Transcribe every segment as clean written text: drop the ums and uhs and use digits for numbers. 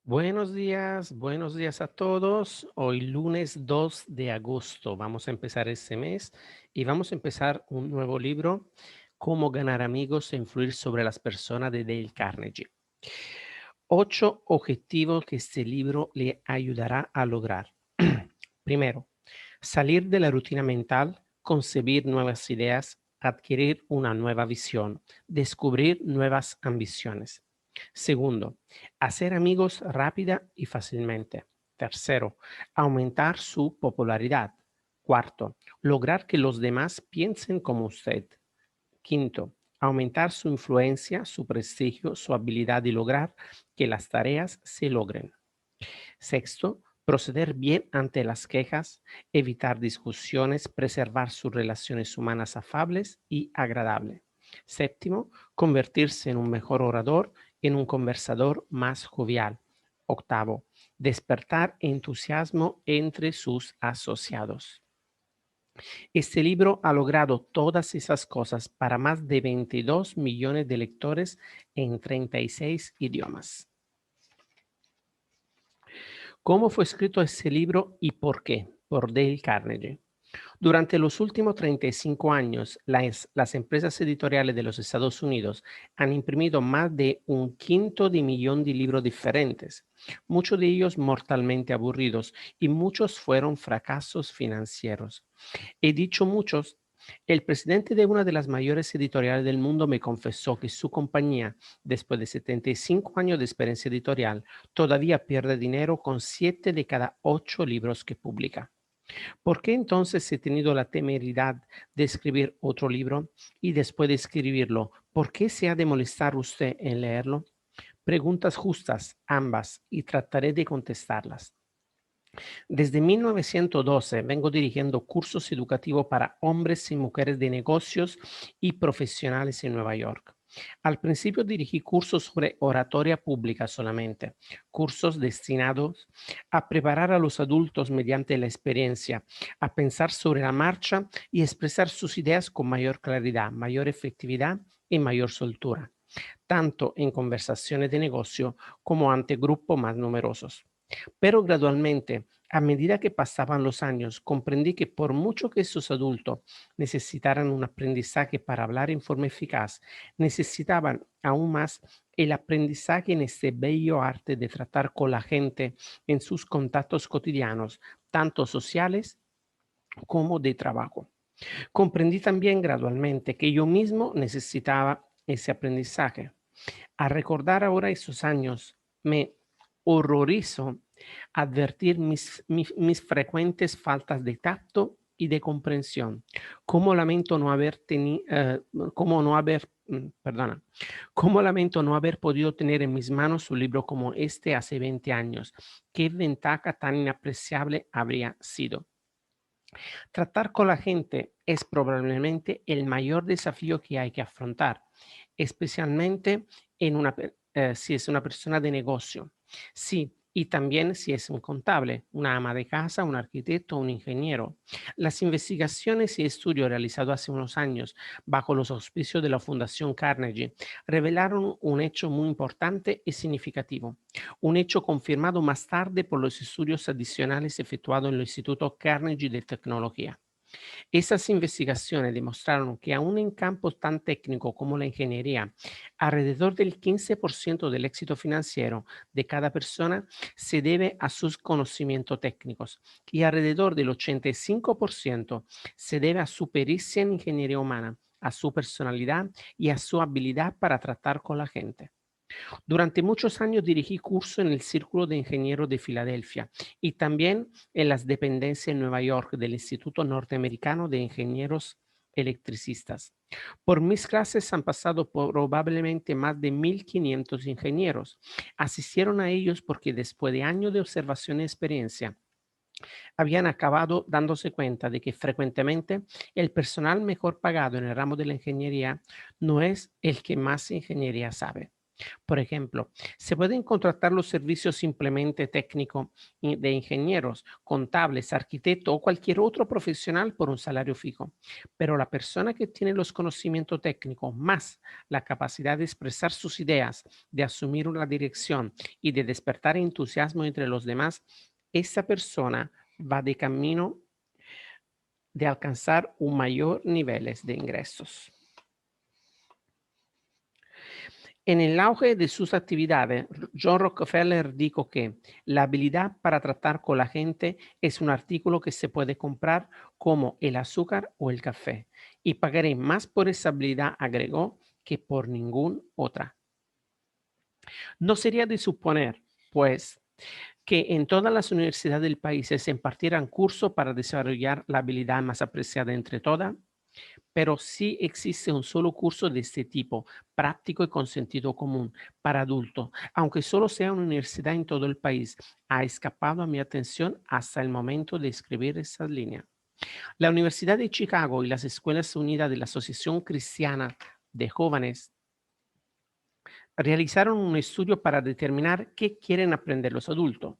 Buenos días a todos. Hoy lunes 2 de agosto vamos a empezar este mes y vamos a empezar un nuevo libro, Cómo ganar amigos e influir sobre las personas de Dale Carnegie. 8 objetivos que este libro le ayudará a lograr. Primero, salir de la rutina mental, concebir nuevas ideas, adquirir una nueva visión, descubrir nuevas ambiciones. Segundo, hacer amigos rápida y fácilmente. Tercero, aumentar su popularidad. Cuarto, lograr que los demás piensen como usted. Quinto, aumentar su influencia, su prestigio, su habilidad de lograr que las tareas se logren. Sexto, proceder bien ante las quejas, evitar discusiones, preservar sus relaciones humanas afables y agradables. Séptimo, convertirse en un mejor orador, en un conversador más jovial. Octavo, despertar entusiasmo entre sus asociados. Este libro ha logrado todas esas cosas para más de 22 millones de lectores en 36 idiomas. ¿Cómo fue escrito ese libro y por qué? Por Dale Carnegie. Durante los últimos 35 años, las empresas editoriales de los Estados Unidos han imprimido más de un quinto de millón de libros diferentes, muchos de ellos mortalmente aburridos y muchos fueron fracasos financieros. He dicho muchos. El presidente de una de las mayores editoriales del mundo me confesó que su compañía, después de 75 años de experiencia editorial, todavía pierde dinero con 7 de cada 8 libros que publica. ¿Por qué entonces he tenido la temeridad de escribir otro libro? Y después de escribirlo, ¿por qué se ha de molestar usted en leerlo? Preguntas justas, ambas, y trataré de contestarlas. Desde 1912 vengo dirigiendo cursos educativos para hombres y mujeres de negocios y profesionales en Nueva York. Al principio dirigí cursos sobre oratoria pública solamente, cursos destinados a preparar a los adultos mediante la experiencia, a pensar sobre la marcha y expresar sus ideas con mayor claridad, mayor efectividad y mayor soltura, tanto en conversaciones de negocio como ante grupos más numerosos. Pero gradualmente, a medida que pasaban los años, comprendí que por mucho que esos adultos necesitaran un aprendizaje para hablar en forma eficaz, necesitaban aún más el aprendizaje en este bello arte de tratar con la gente en sus contactos cotidianos, tanto sociales como de trabajo. Comprendí también gradualmente que yo mismo necesitaba ese aprendizaje. Al recordar ahora esos años, me horrorizo advertir mis frecuentes faltas de tacto y de comprensión. Cómo lamento no haber tenido, cómo no haber, perdona, cómo lamento no haber podido tener en mis manos un libro como este hace 20 años. Qué ventaja tan inapreciable habría sido. Tratar con la gente es probablemente el mayor desafío que hay que afrontar, especialmente si es una persona de negocio. Sí, y también si es un contable, una ama de casa, un arquitecto, un ingeniero. Las investigaciones y estudios realizados hace unos años bajo los auspicios de la Fundación Carnegie revelaron un hecho muy importante y significativo, un hecho confirmado más tarde por los estudios adicionales efectuados en el Instituto Carnegie de Tecnología. Esas investigaciones demostraron que aún en campos tan técnicos como la ingeniería, alrededor del 15% del éxito financiero de cada persona se debe a sus conocimientos técnicos y alrededor del 85% se debe a su pericia en ingeniería humana, a su personalidad y a su habilidad para tratar con la gente. Durante muchos años dirigí cursos en el Círculo de Ingenieros de Filadelfia y también en las dependencias en Nueva York del Instituto Norteamericano de Ingenieros Electricistas. Por mis clases han pasado probablemente más de 1.500 ingenieros. Asistieron a ellos porque después de años de observación y experiencia, habían acabado dándose cuenta de que frecuentemente el personal mejor pagado en el ramo de la ingeniería no es el que más ingeniería sabe. Por ejemplo, se pueden contratar los servicios simplemente técnicos de ingenieros, contables, arquitectos o cualquier otro profesional por un salario fijo. Pero la persona que tiene los conocimientos técnicos más la capacidad de expresar sus ideas, de asumir una dirección y de despertar entusiasmo entre los demás, esa persona va de camino de alcanzar un mayor niveles de ingresos. En el auge de sus actividades, John Rockefeller dijo que la habilidad para tratar con la gente es un artículo que se puede comprar como el azúcar o el café, y pagaré más por esa habilidad, agregó, que por ninguna otra. No sería de suponer, pues, que en todas las universidades del país se impartieran cursos para desarrollar la habilidad más apreciada entre todas, pero sí existe un solo curso de este tipo, práctico y con sentido común, para adultos, aunque solo sea una universidad en todo el país. Ha escapado a mi atención hasta el momento de escribir esa línea. La Universidad de Chicago y las Escuelas Unidas de la Asociación Cristiana de Jóvenes realizaron un estudio para determinar qué quieren aprender los adultos.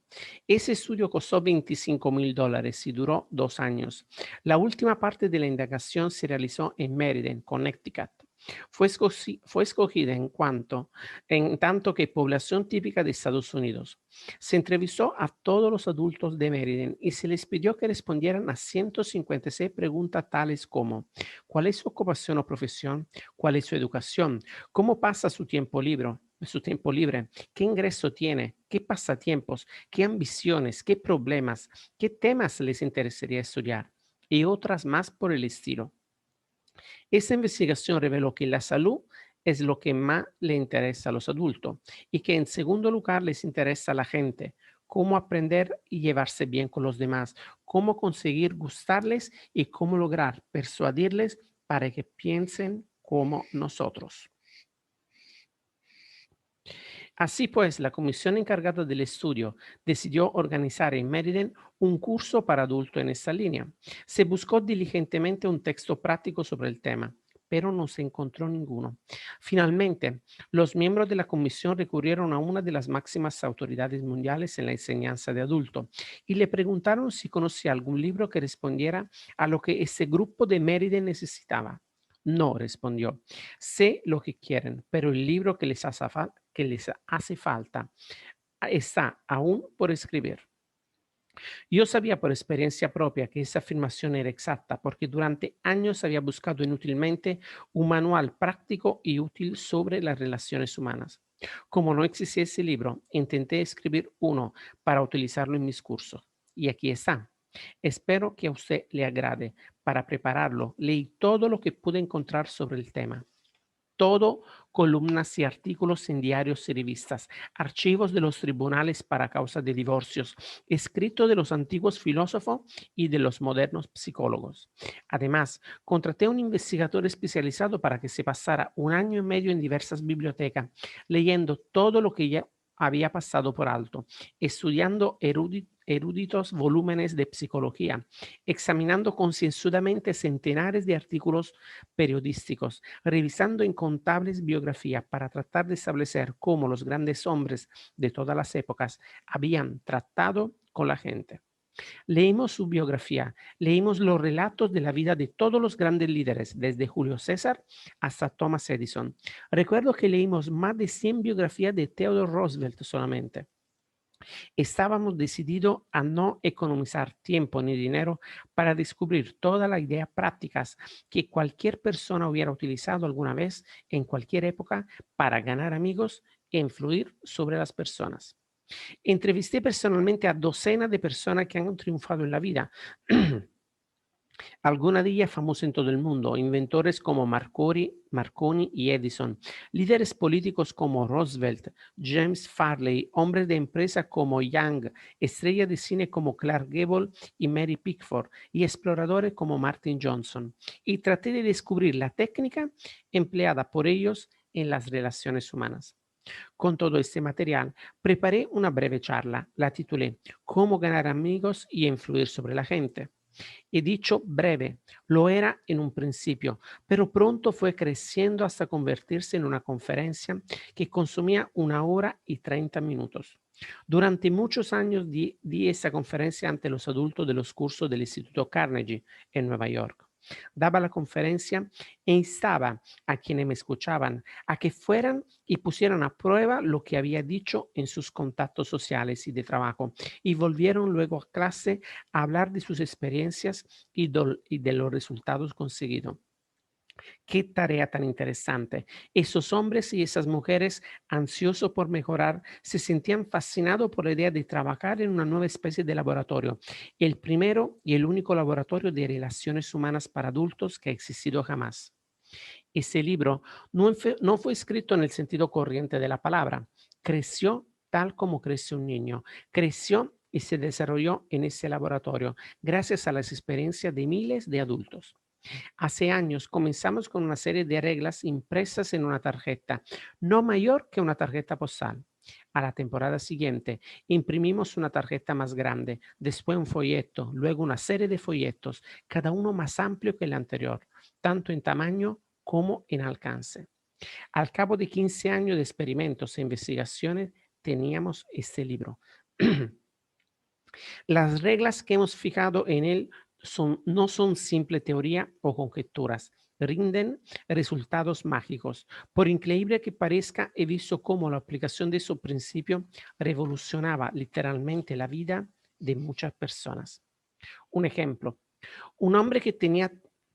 Ese estudio costó $25,000 y duró 2 años. La última parte de la indagación se realizó en Meriden, Connecticut. Fue escogida en tanto que población típica de Estados Unidos. Se entrevistó a todos los adultos de Meriden y se les pidió que respondieran a 156 preguntas tales como: ¿cuál es su ocupación o profesión? ¿Cuál es su educación? ¿Cómo pasa su tiempo libre? ¿Qué ingreso tiene? ¿Qué pasatiempos? ¿Qué ambiciones? ¿Qué problemas? ¿Qué temas les interesaría estudiar? Y otras más por el estilo. Esta investigación reveló que la salud es lo que más le interesa a los adultos y que en segundo lugar les interesa a la gente, cómo aprender y llevarse bien con los demás, cómo conseguir gustarles y cómo lograr persuadirles para que piensen como nosotros. Así pues, la comisión encargada del estudio decidió organizar en Meriden un curso para adultos en esta línea. Se buscó diligentemente un texto práctico sobre el tema, pero no se encontró ninguno. Finalmente, los miembros de la comisión recurrieron a una de las máximas autoridades mundiales en la enseñanza de adultos y le preguntaron si conocía algún libro que respondiera a lo que ese grupo de Meriden necesitaba. No, respondió. Sé lo que quieren, pero el libro que les hace falta está aún por escribir. Yo sabía por experiencia propia que esa afirmación era exacta porque durante años había buscado inútilmente un manual práctico y útil sobre las relaciones humanas. Como no existía ese libro, intenté escribir uno para utilizarlo en mis cursos. Y aquí está. Espero que a usted le agrade. Para prepararlo, leí todo lo que pude encontrar sobre el tema. Todo columnas y artículos en diarios y revistas, archivos de los tribunales para causas de divorcios, escrito de los antiguos filósofos y de los modernos psicólogos. Además, contraté a un investigador especializado para que se pasara 1 año y medio en diversas bibliotecas, leyendo todo lo que ya había pasado por alto, estudiando eruditos volúmenes de psicología, examinando concienzudamente centenares de artículos periodísticos, revisando incontables biografías para tratar de establecer cómo los grandes hombres de todas las épocas habían tratado con la gente. Leímos su biografía, leímos los relatos de la vida de todos los grandes líderes, desde Julio César hasta Thomas Edison. Recuerdo que leímos más de 100 biografías de Theodore Roosevelt solamente. Estábamos decididos a no economizar tiempo ni dinero para descubrir todas las ideas prácticas que cualquier persona hubiera utilizado alguna vez en cualquier época para ganar amigos e influir sobre las personas. Entrevisté personalmente a docenas de personas que han triunfado en la vida. Algunas de ellas famosas en todo el mundo, inventores como Marconi y Edison, líderes políticos como Roosevelt, James Farley, hombres de empresa como Young, estrellas de cine como Clark Gable y Mary Pickford, y exploradores como Martin Johnson. Y traté de descubrir la técnica empleada por ellos en las relaciones humanas. Con todo este material, preparé una breve charla, la titulé "Cómo ganar amigos y influir sobre la gente". He dicho breve, lo era en un principio, pero pronto fue creciendo hasta convertirse en una conferencia que consumía 1 hora y 30 minutos. Durante muchos años di esa conferencia ante los adultos de los cursos del Instituto Carnegie en Nueva York. Daba la conferencia e instaba a quienes me escuchaban a que fueran y pusieran a prueba lo que había dicho en sus contactos sociales y de trabajo, y volvieron luego a clase a hablar de sus experiencias y de los resultados conseguidos. Qué tarea tan interesante. Esos hombres y esas mujeres ansiosos por mejorar se sentían fascinados por la idea de trabajar en una nueva especie de laboratorio, el primero y el único laboratorio de relaciones humanas para adultos que ha existido jamás. Ese libro no fue escrito en el sentido corriente de la palabra, creció tal como crece un niño, creció y se desarrolló en ese laboratorio gracias a las experiencias de miles de adultos. Hace años comenzamos con una serie de reglas impresas en una tarjeta, no mayor que una tarjeta postal. A la temporada siguiente imprimimos una tarjeta más grande, después un folleto, luego una serie de folletos, cada uno más amplio que el anterior, tanto en tamaño como en alcance. Al cabo de 15 años de experimentos e investigaciones, teníamos este libro. Las reglas que hemos fijado en él no son simple teoría o conjeturas, rinden resultados mágicos. Por increíble que parezca, he visto cómo la aplicación de esos principios revolucionaba literalmente la vida de muchas personas. Un ejemplo, un hombre que tenía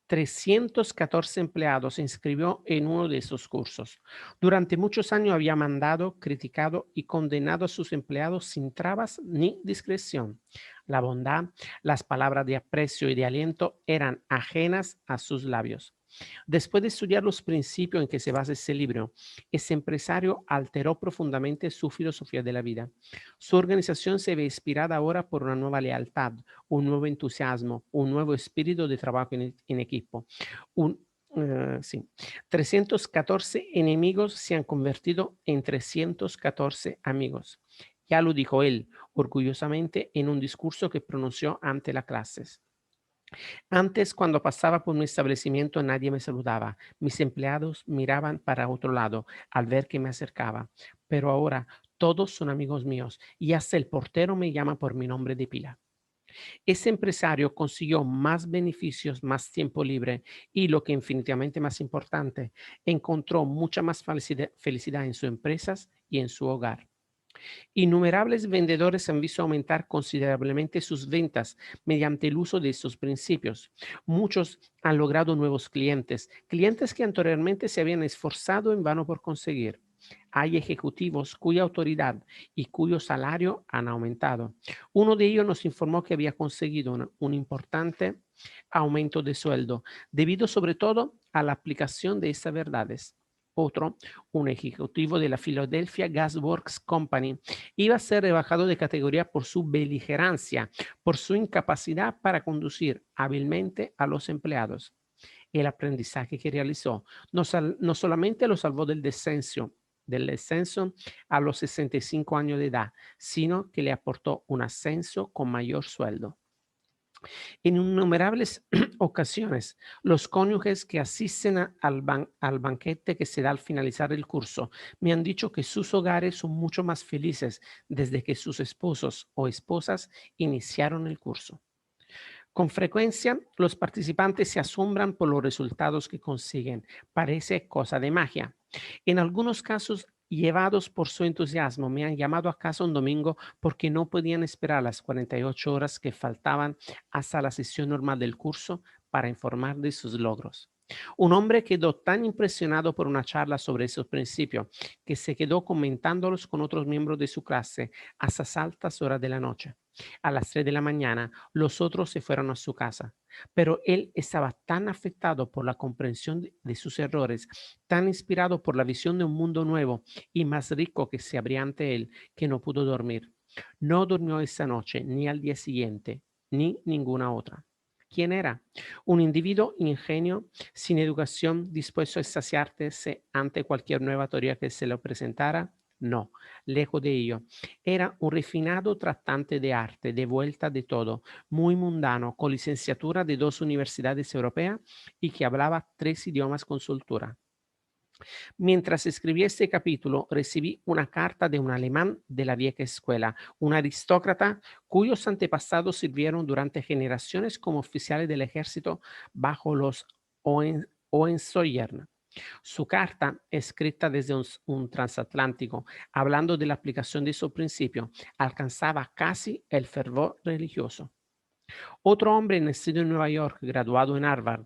314 empleados se inscribió en uno de esos cursos. Durante muchos años había mandado, criticado y condenado a sus empleados sin trabas ni discreción. La bondad, las palabras de aprecio y de aliento eran ajenas a sus labios. Después de estudiar los principios en que se basa ese libro, ese empresario alteró profundamente su filosofía de la vida. Su organización se ve inspirada ahora por una nueva lealtad, un nuevo entusiasmo, un nuevo espíritu de trabajo en equipo. Un, sí. 314 enemigos se han convertido en 314 amigos. Ya lo dijo él orgullosamente en un discurso que pronunció ante las clases. Antes, cuando pasaba por mi establecimiento, nadie me saludaba. Mis empleados miraban para otro lado al ver que me acercaba. Pero ahora todos son amigos míos y hasta el portero me llama por mi nombre de pila. Ese empresario consiguió más beneficios, más tiempo libre y, lo que infinitamente más importante, encontró mucha más felicidad en sus empresas y en su hogar. Innumerables vendedores han visto aumentar considerablemente sus ventas mediante el uso de estos principios. Muchos han logrado nuevos clientes, clientes que anteriormente se habían esforzado en vano por conseguir. Hay ejecutivos cuya autoridad y cuyo salario han aumentado. Uno de ellos nos informó que había conseguido un importante aumento de sueldo, debido sobre todo a la aplicación de estas verdades. Otro, un ejecutivo de la Philadelphia Gas Works Company, iba a ser rebajado de categoría por su beligerancia, por su incapacidad para conducir hábilmente a los empleados. El aprendizaje que realizó no solamente lo salvó del descenso a los 65 años de edad, sino que le aportó un ascenso con mayor sueldo. En innumerables ocasiones, los cónyuges que asisten al banquete que se da al finalizar el curso me han dicho que sus hogares son mucho más felices desde que sus esposos o esposas iniciaron el curso. Con frecuencia, los participantes se asombran por los resultados que consiguen. Parece cosa de magia. En algunos casos, llevados por su entusiasmo, me han llamado a casa un domingo porque no podían esperar las 48 horas que faltaban hasta la sesión normal del curso para informar de sus logros. Un hombre quedó tan impresionado por una charla sobre esos principios que se quedó comentándolos con otros miembros de su clase hasta altas horas de la noche. A las 3 de la mañana, los otros se fueron a su casa, pero él estaba tan afectado por la comprensión de sus errores, tan inspirado por la visión de un mundo nuevo y más rico que se abría ante él, que no pudo dormir. No durmió esa noche, ni al día siguiente, ni ninguna otra. ¿Quién era? Un individuo ingenio, sin educación, dispuesto a extasiarse ante cualquier nueva teoría que se le presentara. No, lejos de ello. Era un refinado tratante de arte, de vuelta de todo, muy mundano, con licenciatura de 2 universidades europeas y que hablaba 3 idiomas con soltura. Mientras escribía este capítulo, recibí una carta de un alemán de la vieja escuela, un aristócrata cuyos antepasados sirvieron durante generaciones como oficiales del ejército bajo los Hohenzollern. Su carta, escrita desde un transatlántico, hablando de la aplicación de su principio, alcanzaba casi el fervor religioso. Otro hombre nacido en Nueva York, graduado en Harvard,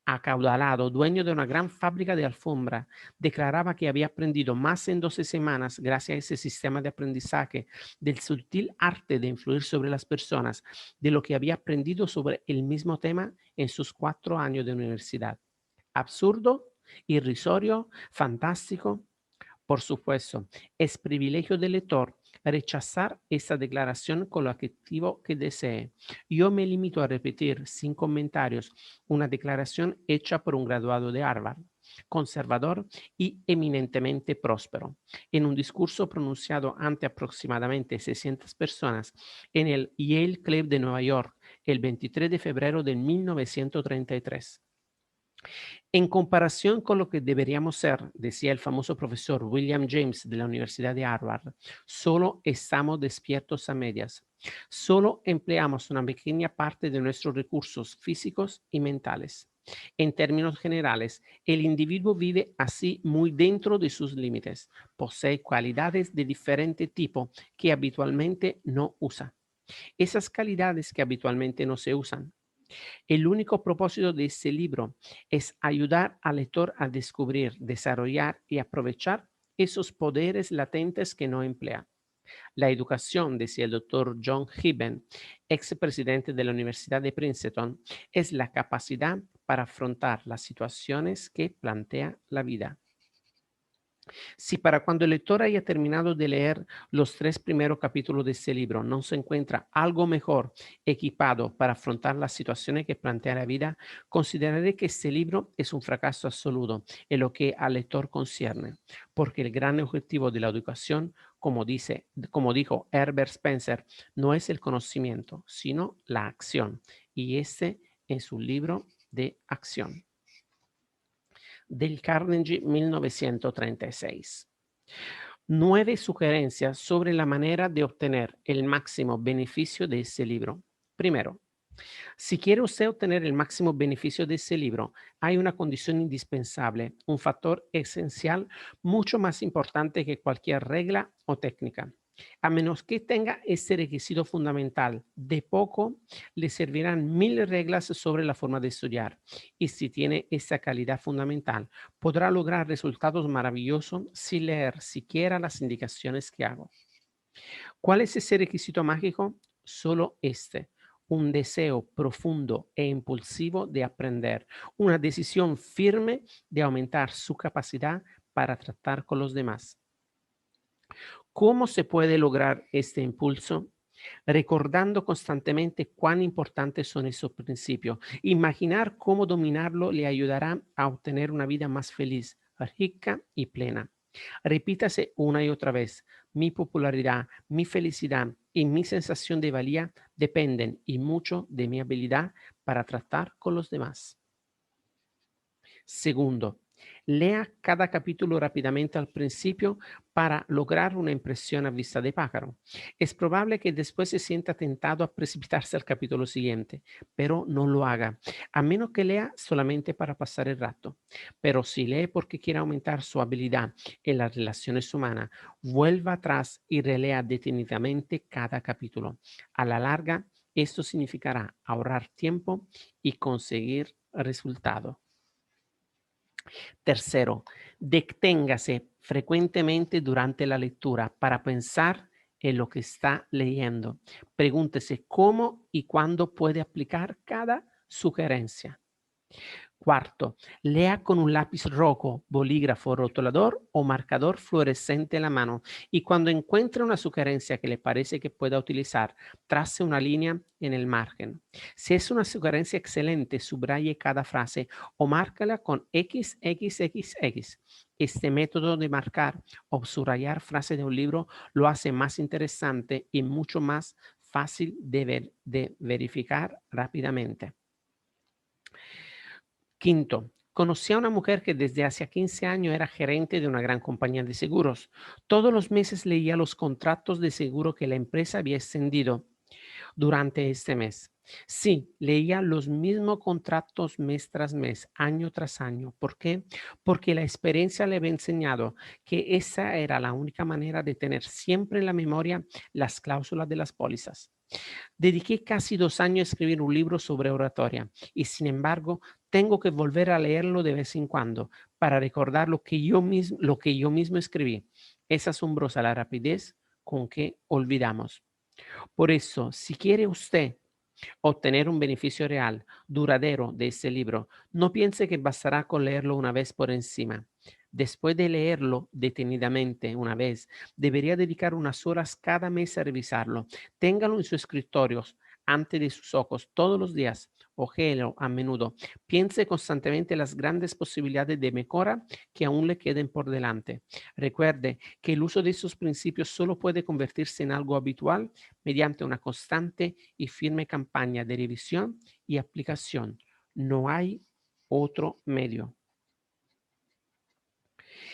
acaudalado, dueño de una gran fábrica de alfombra, declaraba que había aprendido más en 12 semanas gracias a ese sistema de aprendizaje del sutil arte de influir sobre las personas de lo que había aprendido sobre el mismo tema en sus 4 años de universidad. Absurdo, irrisorio, fantástico. Por supuesto, es privilegio del lector rechazar esa declaración con lo adjetivo que desee. Yo me limito a repetir sin comentarios una declaración hecha por un graduado de Harvard, conservador y eminentemente próspero, en un discurso pronunciado ante aproximadamente 600 personas en el Yale Club de Nueva York el 23 de febrero de 1933. En comparación con lo que deberíamos ser, decía el famoso profesor William James de la Universidad de Harvard, solo estamos despiertos a medias. Solo empleamos una pequeña parte de nuestros recursos físicos y mentales. En términos generales, el individuo vive así muy dentro de sus límites. Posee cualidades de diferente tipo que habitualmente no usa. Esas cualidades que habitualmente no se usan. El único propósito de este libro es ayudar al lector a descubrir, desarrollar y aprovechar esos poderes latentes que no emplea. La educación, decía el doctor John Gibbon, ex presidente de la Universidad de Princeton, es la capacidad para afrontar las situaciones que plantea la vida. Si para cuando el lector haya terminado de leer los 3 primeros capítulos de este libro no se encuentra algo mejor equipado para afrontar las situaciones que plantea la vida, consideraré que este libro es un fracaso absoluto en lo que al lector concierne, porque el gran objetivo de la educación, como dijo Herbert Spencer, no es el conocimiento, sino la acción. Y este es un libro de acción. Del Carnegie 1936. 9 sugerencias sobre la manera de obtener el máximo beneficio de este libro. Primero, si quiere usted obtener el máximo beneficio de ese libro, hay una condición indispensable, un factor esencial mucho más importante que cualquier regla o técnica. A menos que tenga ese requisito fundamental, de poco le servirán 1000 reglas sobre la forma de estudiar. Y si tiene esa calidad fundamental, podrá lograr resultados maravillosos sin leer siquiera las indicaciones que hago. ¿Cuál es ese requisito mágico? Solo este, un deseo profundo e impulsivo de aprender, una decisión firme de aumentar su capacidad para tratar con los demás. ¿Cómo se puede lograr este impulso? Recordando constantemente cuán importantes son esos principios. Imaginar cómo dominarlo le ayudará a obtener una vida más feliz, rica y plena. Repítase una y otra vez. Mi popularidad, mi felicidad y mi sensación de valía dependen y mucho de mi habilidad para tratar con los demás. Segundo, lea cada capítulo rápidamente al principio para lograr una impresión a vista de pájaro. Es probable que después se sienta tentado a precipitarse al capítulo siguiente, pero no lo haga, a menos que lea solamente para pasar el rato. Pero si lee porque quiere aumentar su habilidad en las relaciones humanas, vuelva atrás y relea detenidamente cada capítulo. A la larga, esto significará ahorrar tiempo y conseguir resultados. Tercero, deténgase frecuentemente durante la lectura para pensar en lo que está leyendo. Pregúntese cómo y cuándo puede aplicar cada sugerencia. Cuarto, lea con un lápiz rojo, bolígrafo, rotulador o marcador fluorescente en la mano y cuando encuentre una sugerencia que le parece que pueda utilizar, trace una línea en el margen. Si es una sugerencia excelente, subraye cada frase o márcala con XXXX. Este método de marcar o subrayar frases de un libro lo hace más interesante y mucho más fácil de verificar rápidamente. Quinto, conocí a una mujer que desde hace 15 años era gerente de una gran compañía de seguros. Todos los meses leía los contratos de seguro que la empresa había extendido durante este mes. Sí, leía los mismos contratos mes tras mes, año tras año. ¿Por qué? Porque la experiencia le había enseñado que esa era la única manera de tener siempre en la memoria las cláusulas de las pólizas. Dediqué casi 2 años a escribir un libro sobre oratoria y sin embargo tengo que volver a leerlo de vez en cuando para recordar lo que yo mismo escribí. Es asombrosa la rapidez con que olvidamos. Por eso, si quiere usted obtener un beneficio real, duradero de ese libro, no piense que bastará con leerlo una vez por encima. Después de leerlo detenidamente una vez, debería dedicar unas horas cada mes a revisarlo. Téngalo en su escritorio, ante de sus ojos, todos los días. Ojéelo a menudo. Piense constantemente en las grandes posibilidades de mejora que aún le queden por delante. Recuerde que el uso de esos principios solo puede convertirse en algo habitual mediante una constante y firme campaña de revisión y aplicación. No hay otro medio.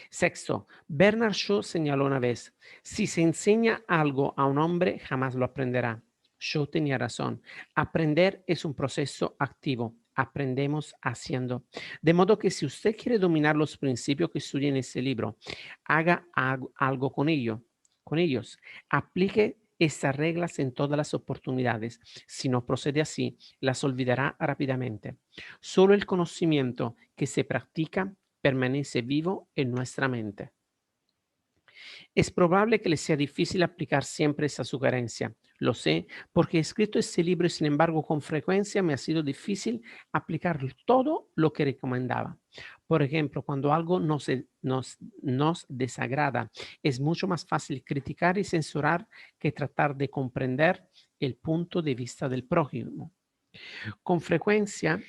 Sexto, Bernard Shaw señaló una vez, si se enseña algo a un hombre, jamás lo aprenderá. Shaw tenía razón. Aprender es un proceso activo. Aprendemos haciendo. De modo que si usted quiere dominar los principios que estudia en ese libro, haga algo con ellos. Aplique estas reglas en todas las oportunidades. Si no procede así, las olvidará rápidamente. Solo el conocimiento que se practica permanece vivo en nuestra mente. Es probable que le sea difícil aplicar siempre esa sugerencia. Lo sé, porque he escrito este libro y sin embargo con frecuencia me ha sido difícil aplicar todo lo que recomendaba. Por ejemplo, cuando algo nos desagrada, es mucho más fácil criticar y censurar que tratar de comprender el punto de vista del prójimo. Con frecuencia,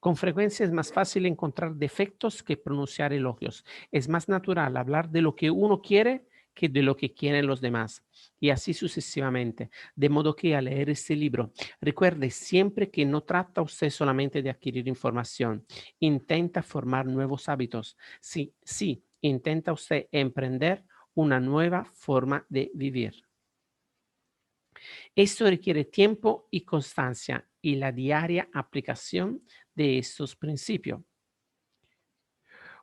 Con frecuencia es más fácil encontrar defectos que pronunciar elogios. Es más natural hablar de lo que uno quiere que de lo que quieren los demás. Y así sucesivamente. De modo que al leer este libro, recuerde siempre que no trata usted solamente de adquirir información. Intenta formar nuevos hábitos. Sí, sí, intenta usted emprender una nueva forma de vivir. Esto requiere tiempo y constancia y la diaria aplicación de estos principios.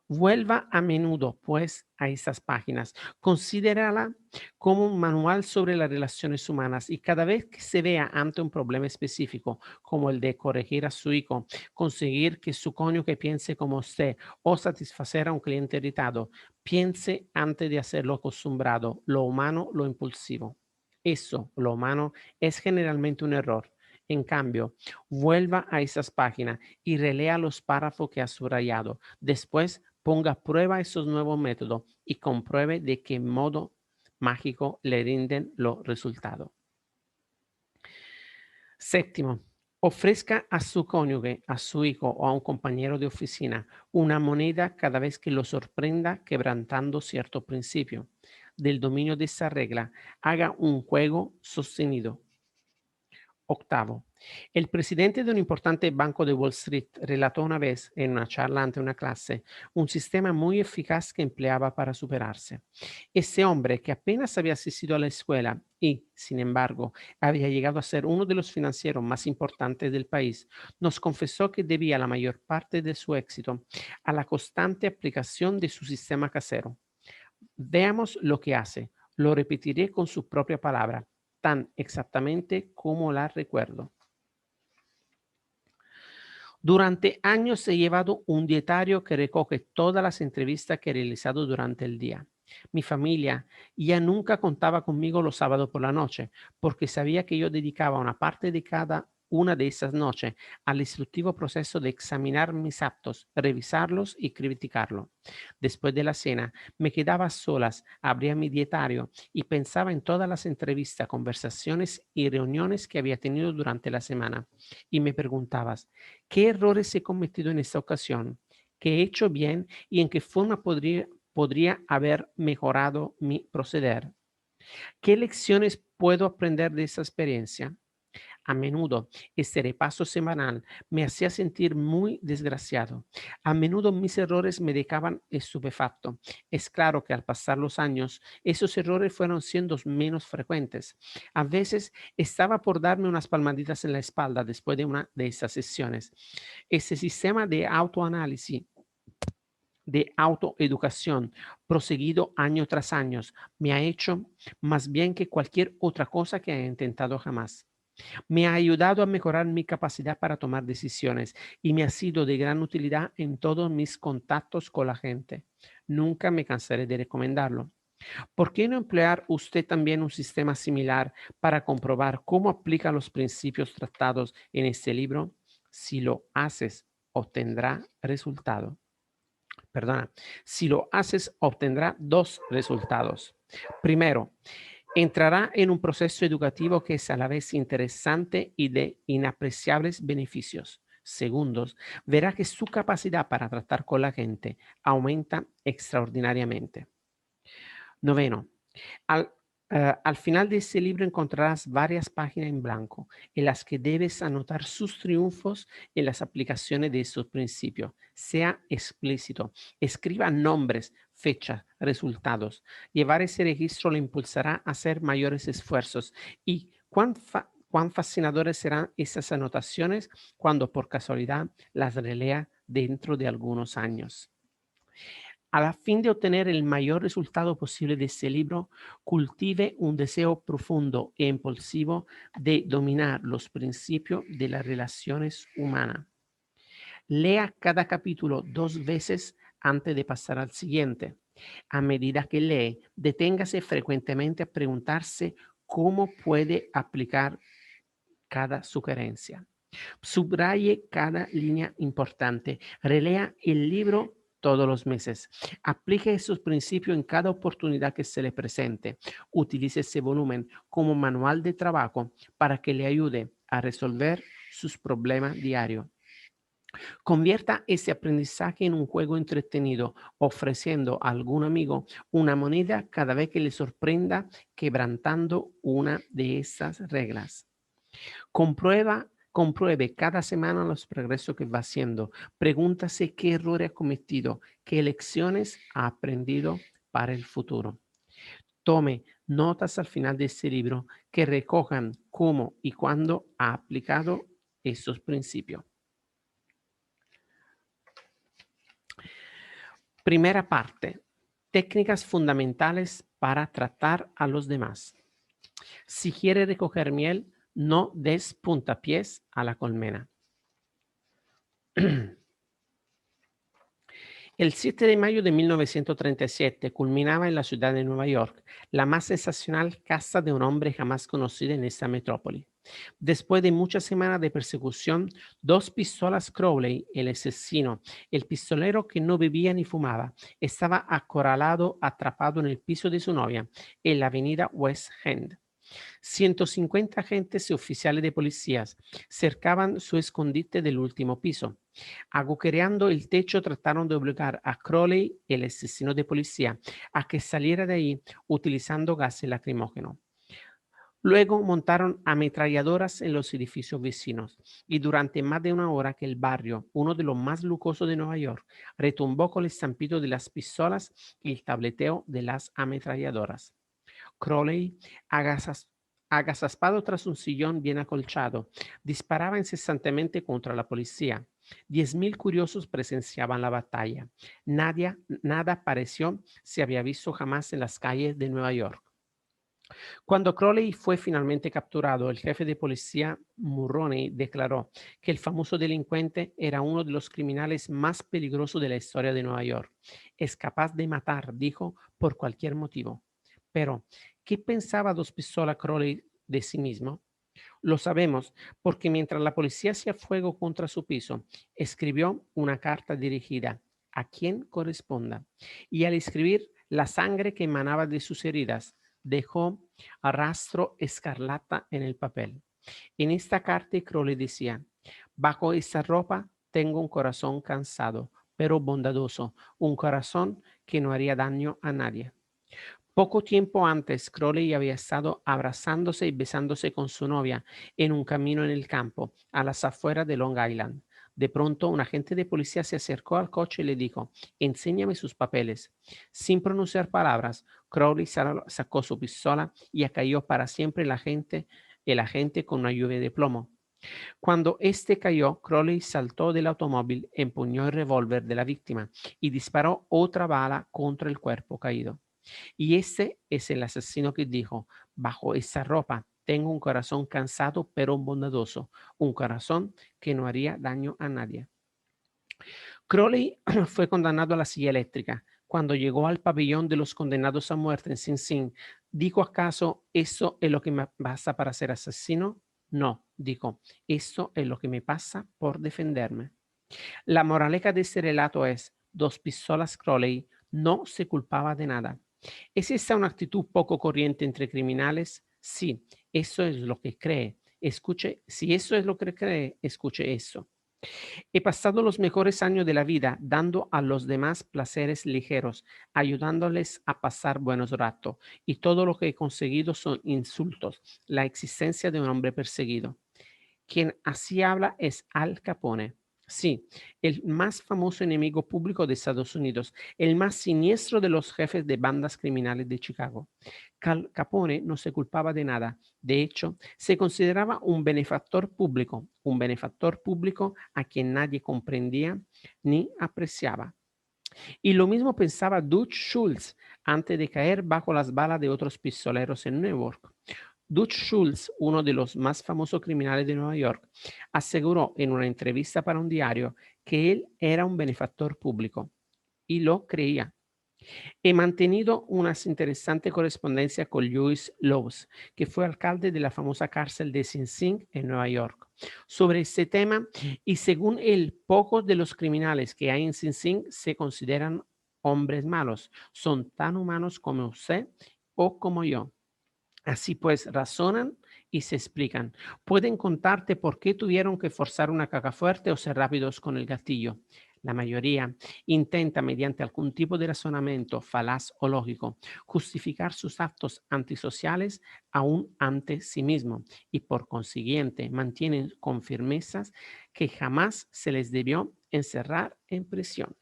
Vuelva a menudo, pues, a esas páginas. Considérala como un manual sobre las relaciones humanas y cada vez que se vea ante un problema específico, como el de corregir a su hijo, conseguir que su cónyuge piense como usted o satisfacer a un cliente irritado, piense antes de hacer lo acostumbrado, lo humano, lo impulsivo. Eso, lo humano, es generalmente un error. En cambio, vuelva a esas páginas y relea los párrafos que ha subrayado. Después, ponga a prueba esos nuevos métodos y compruebe de qué modo mágico le rinden los resultados. Séptimo, ofrezca a su cónyuge, a su hijo o a un compañero de oficina una moneda cada vez que lo sorprenda quebrantando cierto principio. Del dominio de esa regla, haga un juego sostenido. Octavo, el presidente de un importante banco de Wall Street relató una vez en una charla ante una clase un sistema muy eficaz que empleaba para superarse. Ese hombre que apenas había asistido a la escuela y, sin embargo, había llegado a ser uno de los financieros más importantes del país, nos confesó que debía la mayor parte de su éxito a la constante aplicación de su sistema casero. Veamos lo que hace. Lo repetiré con su propia palabra, tan exactamente como la recuerdo. Durante años he llevado un dietario que recoge todas las entrevistas que he realizado durante el día. Mi familia ya nunca contaba conmigo los sábados por la noche, porque sabía que yo dedicaba una parte de cada una de esas noches al instructivo proceso de examinar mis actos, revisarlos y criticarlo. Después de la cena, me quedaba a solas, abría mi dietario y pensaba en todas las entrevistas, conversaciones y reuniones que había tenido durante la semana. Y me preguntabas, ¿qué errores he cometido en esta ocasión? ¿Qué he hecho bien y en qué forma podría haber mejorado mi proceder? ¿Qué lecciones puedo aprender de esa experiencia? A menudo este repaso semanal me hacía sentir muy desgraciado. A menudo mis errores me dejaban estupefacto. Es claro que al pasar los años, esos errores fueron siendo menos frecuentes. A veces estaba por darme unas palmaditas en la espalda después de una de esas sesiones. Ese sistema de autoanálisis, de autoeducación, proseguido año tras año, me ha hecho más bien que cualquier otra cosa que haya intentado jamás. Me ha ayudado a mejorar mi capacidad para tomar decisiones y me ha sido de gran utilidad en todos mis contactos con la gente. Nunca me cansaré de recomendarlo. ¿Por qué no emplear usted también un sistema similar para comprobar cómo aplica los principios tratados en este libro? Si lo haces, obtendrá resultado. Perdona, si lo haces, obtendrá dos resultados. Primero, entrará en un proceso educativo que es a la vez interesante y de inapreciables beneficios. Segundos, verá que su capacidad para tratar con la gente aumenta extraordinariamente. Noveno, al, al final de este libro encontrarás varias páginas en blanco en las que debes anotar sus triunfos en las aplicaciones de estos principios. Sea explícito, escriba nombres, fechas, resultados. Llevar ese registro le impulsará a hacer mayores esfuerzos. ¿Y cuán fascinadores serán esas anotaciones cuando por casualidad las relea dentro de algunos años? A la fin de obtener el mayor resultado posible de este libro, cultive un deseo profundo e impulsivo de dominar los principios de las relaciones humanas. Lea cada capítulo 2 veces antes de pasar al siguiente. A medida que lee, deténgase frecuentemente a preguntarse cómo puede aplicar cada sugerencia. Subraye cada línea importante. Relea el libro todos los meses. Aplique esos principios en cada oportunidad que se le presente. Utilice ese volumen como manual de trabajo para que le ayude a resolver sus problemas diarios. Convierta ese aprendizaje en un juego entretenido, ofreciendo a algún amigo una moneda cada vez que le sorprenda quebrantando una de esas reglas. Compruebe cada semana los progresos que va haciendo. Pregúntase qué errores ha cometido, qué lecciones ha aprendido para el futuro. Tome notas al final de este libro que recojan cómo y cuándo ha aplicado estos principios. Primera parte. Técnicas fundamentales para tratar a los demás. Si quiere recoger miel, no des puntapiés a la colmena. El 7 de mayo de 1937 culminaba en la ciudad de Nueva York la más sensacional caza de un hombre jamás conocido en esta metrópoli. Después de muchas semanas de persecución, dos pistolas Crowley, el asesino, el pistolero que no bebía ni fumaba, estaba acorralado, atrapado en el piso de su novia, en la avenida West End. 150 agentes y oficiales de policías cercaban su escondite del último piso. Agujereando el techo, trataron de obligar a Crowley, el asesino de policía, a que saliera de ahí utilizando gases lacrimógenos. Luego montaron ametralladoras en los edificios vecinos y durante más de una hora que el barrio, uno de los más lujosos de Nueva York, retumbó con el estampido de las pistolas y el tableteo de las ametralladoras. Crowley, agazaspado tras un sillón bien acolchado, disparaba incesantemente contra la policía. 10,000 curiosos presenciaban la batalla. Nada pareció se había visto jamás en las calles de Nueva York. Cuando Crowley fue finalmente capturado, el jefe de policía Mulroney declaró que el famoso delincuente era uno de los criminales más peligrosos de la historia de Nueva York. Es capaz de matar, dijo, por cualquier motivo. Pero, ¿qué pensaba Dos Pistolas Crowley de sí mismo? Lo sabemos porque mientras la policía hacía fuego contra su piso, escribió una carta dirigida a quien corresponda. Y al escribir, la sangre que emanaba de sus heridas dejó rastro escarlata en el papel. En esta carta Crowley decía, bajo esta ropa tengo un corazón cansado, pero bondadoso, un corazón que no haría daño a nadie. Poco tiempo antes, Crowley había estado abrazándose y besándose con su novia en un camino en el campo, a las afueras de Long Island. De pronto, un agente de policía se acercó al coche y le dijo, enséñame sus papeles. Sin pronunciar palabras, Crowley sacó su pistola y cayó para siempre el agente con una lluvia de plomo. Cuando este cayó, Crowley saltó del automóvil, empuñó el revólver de la víctima y disparó otra bala contra el cuerpo caído. Y ese es el asesino que dijo, bajo esa ropa tengo un corazón cansado pero bondadoso, un corazón que no haría daño a nadie. Crowley fue condenado a la silla eléctrica. Cuando llegó al pabellón de los condenados a muerte en Sing Sing, ¿dijo acaso eso es lo que me pasa para ser asesino? No, dijo, eso es lo que me pasa por defenderme. La moraleja de este relato es, dos pistolas Crowley no se culpaba de nada. ¿Es esa una actitud poco corriente entre criminales? Sí, eso es lo que cree. Escuche, si eso es lo que cree, escuche eso. He pasado los mejores años de la vida dando a los demás placeres ligeros, ayudándoles a pasar buenos ratos, y todo lo que he conseguido son insultos, la existencia de un hombre perseguido. Quien así habla es Al Capone. Sí, el más famoso enemigo público de Estados Unidos, el más siniestro de los jefes de bandas criminales de Chicago. Capone no se culpaba de nada. De hecho, se consideraba un benefactor público a quien nadie comprendía ni apreciaba. Y lo mismo pensaba Dutch Schultz antes de caer bajo las balas de otros pistoleros en Newark. Dutch Schultz, uno de los más famosos criminales de Nueva York, aseguró en una entrevista para un diario que él era un benefactor público y lo creía. He mantenido una interesante correspondencia con Louis Lowes, que fue alcalde de la famosa cárcel de Sing Sing en Nueva York, sobre este tema y según él, pocos de los criminales que hay en Sing Sing se consideran hombres malos, son tan humanos como usted o como yo. Así pues, razonan y se explican. Pueden contarte por qué tuvieron que forzar una caja fuerte o ser rápidos con el gatillo. La mayoría intenta, mediante algún tipo de razonamiento falaz o lógico, justificar sus actos antisociales aún ante sí mismo y por consiguiente mantienen con firmezas que jamás se les debió encerrar en prisión.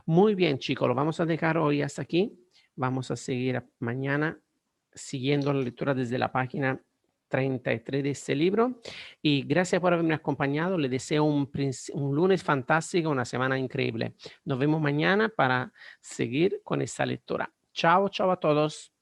Muy bien, chicos, lo vamos a dejar hoy hasta aquí. Vamos a seguir mañana siguiendo la lectura desde la página 33 de este libro. Y gracias por haberme acompañado. Les deseo un lunes fantástico, una semana increíble. Nos vemos mañana para seguir con esta lectura. Chao, chao a todos.